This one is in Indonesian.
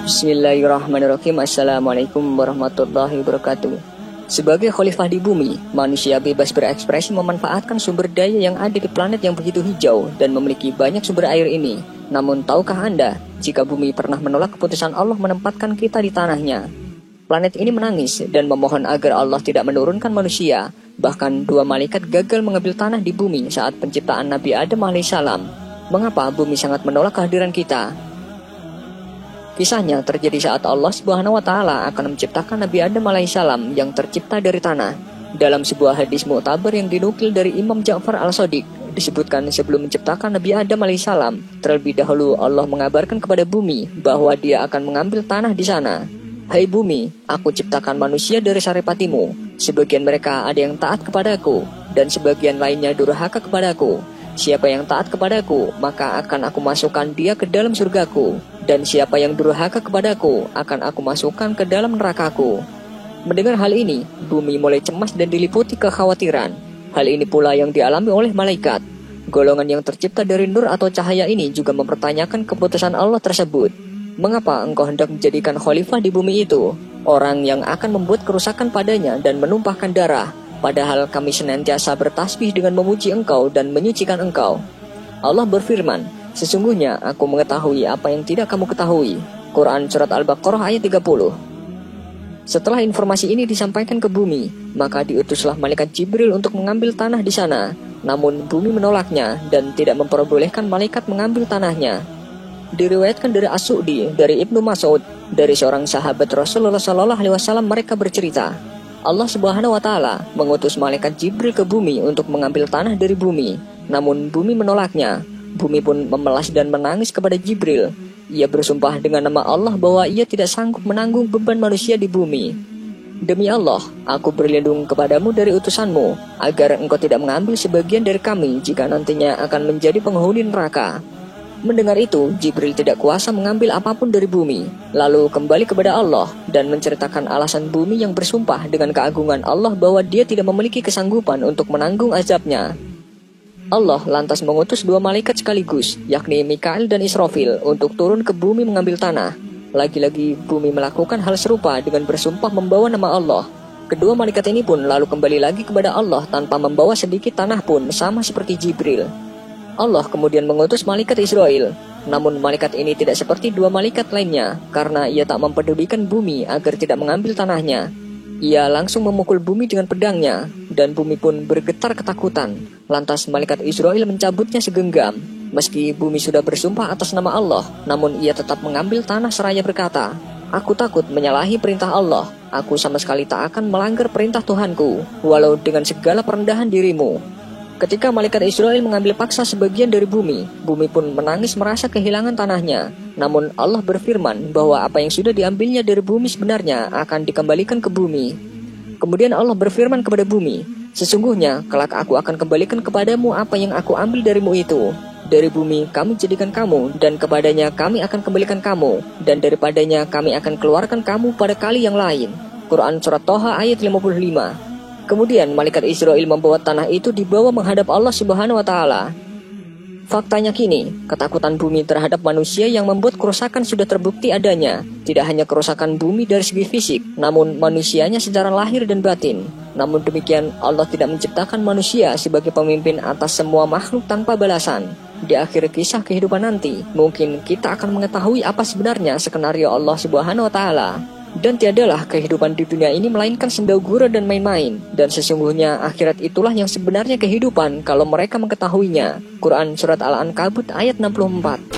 Bismillahirrahmanirrahim. Assalamualaikum warahmatullahi wabarakatuh. Sebagai khalifah di bumi, manusia bebas berekspresi memanfaatkan sumber daya yang ada di planet yang begitu hijau dan memiliki banyak sumber air ini. Namun tahukah Anda, jika bumi pernah menolak keputusan Allah menempatkan kita di tanahnya? Planet ini menangis dan memohon agar Allah tidak menurunkan manusia. Bahkan dua malaikat gagal mengambil tanah di bumi saat penciptaan Nabi Adam alaihissalam. Mengapa bumi sangat menolak kehadiran kita? Kisahnya terjadi saat Allah Subhanahu wa taala akan menciptakan Nabi Adam alaihissalam yang tercipta dari tanah. Dalam sebuah hadis mu'tabar yang dinukil dari Imam Ja'far al-Shadiq, disebutkan sebelum menciptakan Nabi Adam alaihissalam, terlebih dahulu Allah mengabarkan kepada bumi bahwa Dia akan mengambil tanah di sana. Hai bumi, aku ciptakan manusia dari saripatimu. Sebagian mereka ada yang taat kepadaku, dan sebagian lainnya durhaka kepadaku. Siapa yang taat kepadaku, maka akan aku masukkan dia ke dalam surgaku. Dan siapa yang durhaka kepadaku, akan aku masukkan ke dalam nerakaku. Mendengar hal ini, bumi mulai cemas dan diliputi kekhawatiran. Hal ini pula yang dialami oleh malaikat. Golongan yang tercipta dari nur atau cahaya ini juga mempertanyakan keputusan Allah tersebut. Mengapa engkau hendak menjadikan khalifah di bumi itu, orang yang akan membuat kerusakan padanya dan menumpahkan darah, padahal kami senantiasa bertasbih dengan memuji engkau dan menyucikan engkau. Allah berfirman, sesungguhnya aku mengetahui apa yang tidak kamu ketahui. Quran Surat Al-Baqarah ayat 30. Setelah informasi ini disampaikan ke bumi, maka diutuslah malaikat Jibril untuk mengambil tanah di sana. Namun bumi menolaknya dan tidak memperbolehkan malaikat mengambil tanahnya. Diriwayatkan dari As-Su'di, dari Ibnu Mas'ud, dari seorang sahabat Rasulullah SAW, mereka bercerita, Allah Subhanahu wa taala mengutus malaikat Jibril ke bumi untuk mengambil tanah dari bumi. Namun bumi menolaknya. Bumi pun memelas dan menangis kepada Jibril. Ia bersumpah dengan nama Allah bahwa ia tidak sanggup menanggung beban manusia di bumi. Demi Allah, aku berlindung kepadamu dari utusanmu, agar engkau tidak mengambil sebagian dari kami jika nantinya akan menjadi penghuni neraka. Mendengar itu, Jibril tidak kuasa mengambil apapun dari bumi, lalu kembali kepada Allah dan menceritakan alasan bumi yang bersumpah dengan keagungan Allah bahwa dia tidak memiliki kesanggupan untuk menanggung azabnya. Allah lantas mengutus dua malaikat sekaligus, yakni Mikail dan Israfil, untuk turun ke bumi mengambil tanah. Lagi-lagi bumi melakukan hal serupa dengan bersumpah membawa nama Allah. Kedua malaikat ini pun lalu kembali lagi kepada Allah tanpa membawa sedikit tanah pun, sama seperti Jibril. Allah kemudian mengutus malaikat Israel. Namun malaikat ini tidak seperti dua malaikat lainnya, karena ia tak mempedulikan bumi agar tidak mengambil tanahnya. Ia langsung memukul bumi dengan pedangnya, dan bumi pun bergetar ketakutan. Lantas malaikat Israel mencabutnya segenggam. Meski bumi sudah bersumpah atas nama Allah, namun ia tetap mengambil tanah seraya berkata, aku takut menyalahi perintah Allah. Aku sama sekali tak akan melanggar perintah Tuhanku, walau dengan segala perendahan dirimu. Ketika malaikat Israel mengambil paksa sebagian dari bumi, bumi pun menangis merasa kehilangan tanahnya. Namun Allah berfirman bahwa apa yang sudah diambilnya dari bumi sebenarnya akan dikembalikan ke bumi. Kemudian Allah berfirman kepada bumi, sesungguhnya kelak aku akan kembalikan kepadamu apa yang aku ambil darimu itu. Dari bumi kami jadikan kamu, dan kepadanya kami akan kembalikan kamu, dan daripadanya kami akan keluarkan kamu pada kali yang lain. Quran Surat Toha ayat 55. Kemudian malaikat Israel membawa tanah itu dibawa menghadap Allah Subhanahu wa taala. Faktanya kini, ketakutan bumi terhadap manusia yang membuat kerusakan sudah terbukti adanya. Tidak hanya kerusakan bumi dari segi fisik, namun manusianya secara lahir dan batin. Namun demikian, Allah tidak menciptakan manusia sebagai pemimpin atas semua makhluk tanpa balasan. Di akhir kisah kehidupan nanti, mungkin kita akan mengetahui apa sebenarnya skenario Allah Subhanahu wa taala. Dan tiadalah kehidupan di dunia ini melainkan senda gurau dan main-main. Dan sesungguhnya akhirat itulah yang sebenarnya kehidupan kalau mereka mengetahuinya. Quran Surat Al-Ankabut ayat 64.